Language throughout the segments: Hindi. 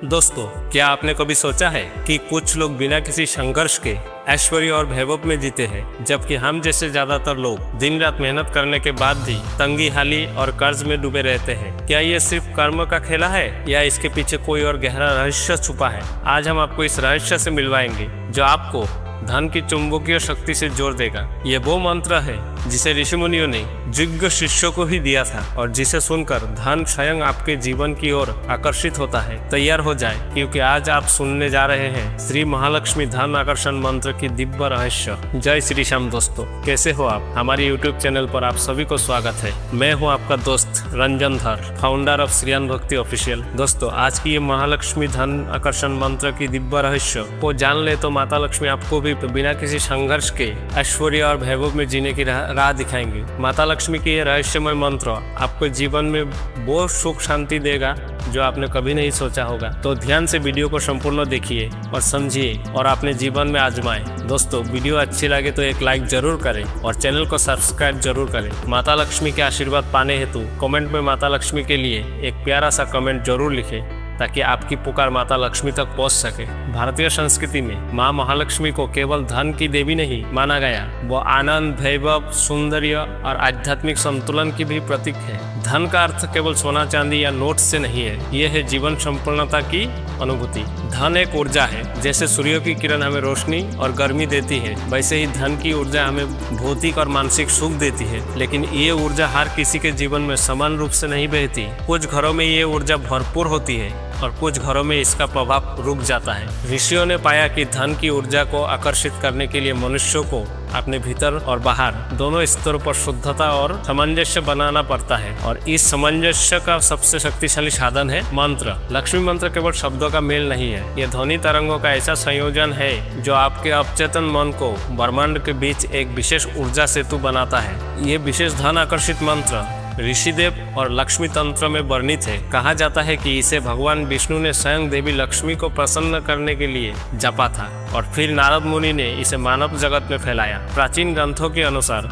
दोस्तों, क्या आपने कभी सोचा है कि कुछ लोग बिना किसी संघर्ष के ऐश्वर्य और वैभव में जीते हैं, जबकि हम जैसे ज्यादातर लोग दिन रात मेहनत करने के बाद भी तंगी हाली और कर्ज में डूबे रहते हैं। क्या ये सिर्फ कर्म का खेला है या इसके पीछे कोई और गहरा रहस्य छुपा है? आज हम आपको इस रहस्य से मिलवाएंगे जो आपको धन की चुंबकीय शक्ति से जोड़ देगा। ये वो मंत्र है जिसे ऋषि मुनियों ने योग्य शिष्यों को ही दिया था और जिसे सुनकर धन स्वयं आपके जीवन की ओर आकर्षित होता है। तैयार हो जाए, क्योंकि आज आप सुनने जा रहे हैं श्री महालक्ष्मी धन आकर्षण मंत्र की दिव्य रहस्य। जय श्री श्याम दोस्तों, कैसे हो आप? हमारे यूट्यूब चैनल पर आप सभी को स्वागत है। मैं हूँ आपका दोस्त रंजन धर, फाउंडर ऑफ श्रीयान भक्ति ऑफिशियल। दोस्तों, आज की ये महालक्ष्मी धन आकर्षण मंत्र की दिव्य रहस्य को जान ले तो माता लक्ष्मी आपको भी बिना किसी संघर्ष के ऐश्वर्य और वैभव में जीने की राह दिखाएंगे। माता लक्ष्मी की यह रहस्यमय मंत्र आपको जीवन में वो सुख शांति देगा जो आपने कभी नहीं सोचा होगा। तो ध्यान से वीडियो को संपूर्ण देखिए और समझिए और अपने जीवन में आजमाएं। दोस्तों, वीडियो अच्छी लगे तो एक लाइक जरूर करें और चैनल को सब्सक्राइब जरूर करें। माता लक्ष्मी के आशीर्वाद पाने हेतु कमेंट में माता लक्ष्मी के लिए एक प्यारा सा कमेंट जरूर लिखें ताकि आपकी पुकार माता लक्ष्मी तक पहुंच सके। भारतीय संस्कृति में माँ महालक्ष्मी को केवल धन की देवी नहीं माना गया, वो आनंद, वैभव, सौंदर्य और आध्यात्मिक संतुलन की भी प्रतीक है। धन का अर्थ केवल सोना चांदी या नोट से नहीं है, ये है जीवन संपूर्णता की अनुभूति। धन एक ऊर्जा है। जैसे सूर्य की किरण हमें रोशनी और गर्मी देती है, वैसे ही धन की ऊर्जा हमें भौतिक और मानसिक सुख देती है। लेकिन ये ऊर्जा हर किसी के जीवन में समान रूप से नहीं बहती। कुछ घरों में ये ऊर्जा भरपूर होती है और कुछ घरों में इसका प्रभाव रुक जाता है। ऋषियों ने पाया कि धन की ऊर्जा को आकर्षित करने के लिए मनुष्यों को अपने भीतर और बाहर दोनों स्तरों पर शुद्धता और सामंजस्य बनाना पड़ता है, और इस सामंजस्य का सबसे शक्तिशाली साधन है मंत्र। लक्ष्मी मंत्र केवल शब्दों का मेल नहीं है, ये ध्वनि तरंगों का ऐसा संयोजन है जो आपके अवचेतन मन को ब्रह्मांड के बीच एक विशेष ऊर्जा सेतु बनाता है। ये विशेष धन आकर्षित मंत्र ऋषिदेव और लक्ष्मी तंत्र में वर्णित है। कहा जाता है कि इसे भगवान विष्णु ने स्वयं देवी लक्ष्मी को प्रसन्न करने के लिए जपा था और फिर नारद मुनि ने इसे मानव जगत में फैलाया। प्राचीन ग्रंथों के अनुसार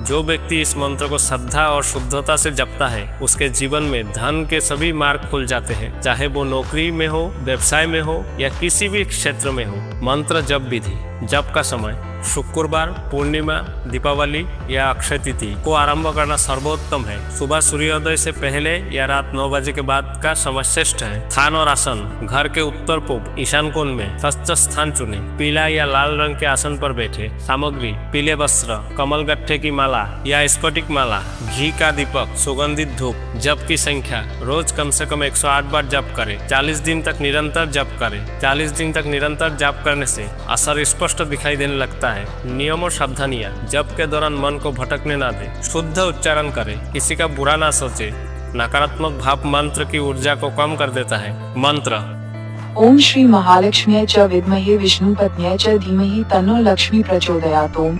जो व्यक्ति इस मंत्र को श्रद्धा और शुद्धता से जपता है, उसके जीवन में धन के सभी मार्ग खुल जाते हैं, चाहे वो नौकरी में हो, व्यवसाय में हो या किसी भी क्षेत्र में हो। मंत्र जप विधि: जप का समय शुक्रवार, पूर्णिमा, दीपावली या अक्षय तिथि को आरंभ करना सर्वोत्तम है। सुबह सूर्योदय से पहले या रात 9 बजे के बाद का समय श्रेष्ठ है। स्थान और आसन: घर के उत्तर पूर्व ईशान कोण में स्वस्थ स्थान चुने। पीला या लाल रंग के आसन पर बैठे। सामग्री: पीले वस्त्र, कमल गट्ठे की माला या स्फटिक माला, घी का दीपक, सुगंधित धूप। जप की संख्या: रोज कम से कम 108 बार जप करें। 40 दिन तक निरंतर जप करें। 40 दिन तक निरंतर जप करने से असर स्पष्ट दिखाई देने लगता है। नियम और सावधानियां: जप के दौरान मन को भटकने ना दे, शुद्ध उच्चारण करें, किसी का बुरा ना सोचे। नकारात्मक भाव मंत्र की ऊर्जा को कम कर देता है। मंत्र: ओम श्री महालक्ष्म्यै च विद्महे विष्णुपत्न्यै च धीमहि तन्नो लक्ष्मी प्रचोदयात्। ओम।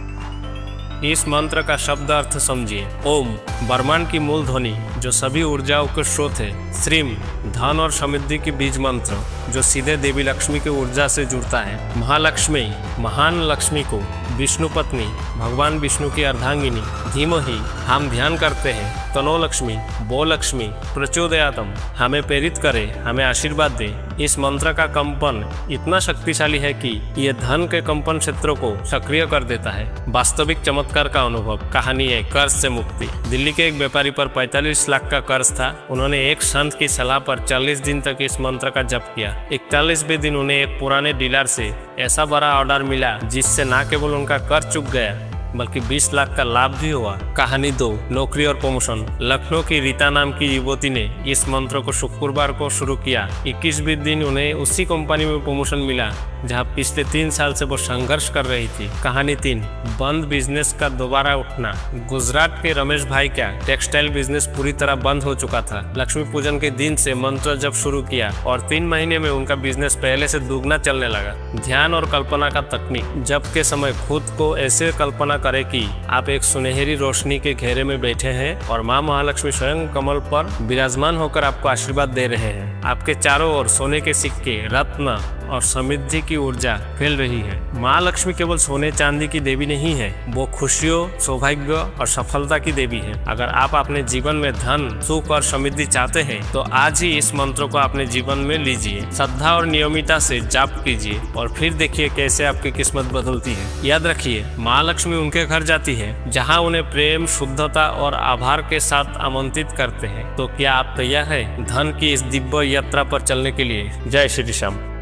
इस मंत्र का शब्द अर्थ समझिए। ओम ब्रह्मांड की मूल ध्वनि जो सभी ऊर्जाओं के स्रोत है। श्रीम धन और समृद्धि की बीज मंत्र जो सीधे देवी लक्ष्मी की ऊर्जा से जुड़ता है। महालक्ष्मी महान लक्ष्मी को विष्णु पत्नी भगवान विष्णु की अर्धांगिनी। धीमहि हम ध्यान करते हैं। तनो लक्ष्मी वो लक्ष्मी प्रचोदयातम हमें प्रेरित करे, हमें आशीर्वाद दे। इस मंत्र का कंपन इतना शक्तिशाली है कि यह धन के कंपन क्षेत्रों को सक्रिय कर देता है। वास्तविक चमत्कार का अनुभव। कहानी है कर्ज से मुक्ति। दिल्ली के एक व्यापारी पर 45 लाख का कर्ज था। उन्होंने एक संत की सलाह पर 40 दिन तक इस मंत्र का जप किया। 41वें दिन उन्हें एक पुराने डीलर से ऐसा बड़ा ऑर्डर मिला जिससे न केवल उनका कर्ज चुक गया बल्कि 20 लाख का लाभ भी हुआ। कहानी 2, नौकरी और प्रमोशन। लखनऊ की रीता नाम की युवती ने इस मंत्र को शुक्रवार को शुरू किया। 21वें दिन उन्हें उसी कंपनी में प्रमोशन मिला जहां पिछले 3 साल से वो संघर्ष कर रही थी। कहानी 3, बंद बिजनेस का दोबारा उठना। गुजरात के रमेश भाई का टेक्सटाइल बिजनेस पूरी तरह बंद हो चुका था। लक्ष्मी पूजन के दिन से मंत्र जब शुरू किया और 3 महीने में उनका बिजनेस पहले से दुगना चलने लगा। ध्यान और कल्पना का तकनीक। जब के समय खुद को ऐसे कल्पना करें कि आप एक सुनहरी रोशनी के घेरे में बैठे हैं और माँ महालक्ष्मी स्वयं कमल पर विराजमान होकर आपको आशीर्वाद दे रहे हैं। आपके चारों ओर सोने के सिक्के, रत्न और समृद्धि की ऊर्जा फैल रही है। माँ लक्ष्मी केवल सोने चांदी की देवी नहीं है, वो खुशियों, सौभाग्य और सफलता की देवी है। अगर आप अपने जीवन में धन, सुख और समृद्धि चाहते हैं तो आज ही इस मंत्र को अपने जीवन में लीजिए, श्रद्धा और नियमितता से जाप कीजिए और फिर देखिए कैसे आपकी किस्मत बदलती है। याद रखिए, माँ लक्ष्मी उनके घर जाती है जहाँ उन्हें प्रेम, शुद्धता और आभार के साथ आमंत्रित करते हैं। तो क्या आप तैयार हैं धन की इस दिव्य यात्रा पर चलने के लिए? जय श्री श्याम।